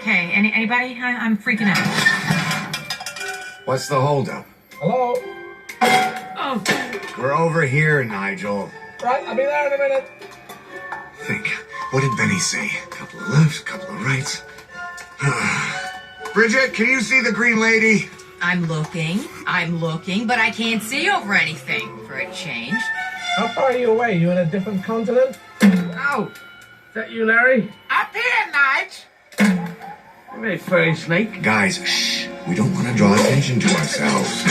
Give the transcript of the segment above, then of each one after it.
Okay, anybody? I'm freaking out. What's the holdup? Hello? Oh, We're over here, Nigel. Right, I'll be there in a minute. Think. What did Benny say? Couple of lefts, couple of rights. Bridget, can you see the green lady? I'm looking, but I can't see over anything for a change. How far are you away? You in a different continent? Ow! Is that you, Larry? Up here, Nige. You very furry snake. Guys, shh. We don't want to draw attention to ourselves.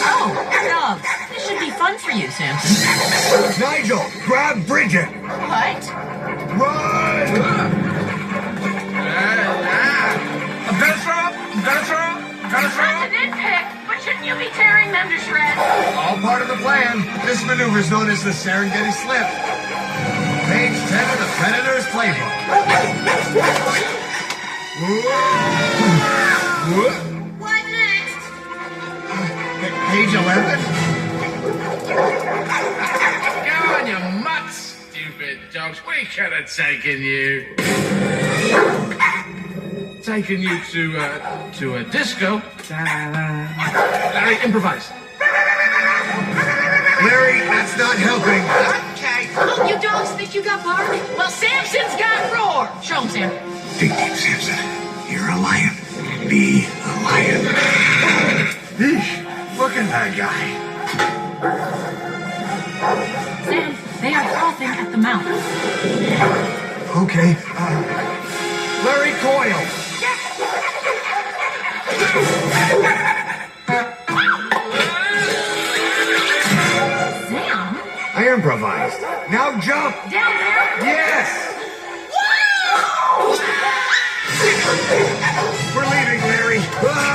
Oh, dogs. This should be fun for you, Samson. Nigel, grab Bridget. What? Run! That's a nitpick, but shouldn't you be tearing them to shreds? All part of the plan. This maneuver is known as the Serengeti Slip. Page 10 of the Predator's Playbook. What next? Page 11? Go on, you mutts, stupid dogs. We could have taken you. Taken you to a disco. Larry, improvise. Larry, that's not helping. Okay. Oh, you dogs think you got bark? Well, Samson's got roar. Show him, Sam. Dig deep, Samson. You're a lion. Be a lion. Eesh, fucking bad guy. Sam, they are frothing at the mouth. Okay, Larry Coyle. Sam? I improvised. Now jump. Down there? Yes. We're leaving, Larry. Ah!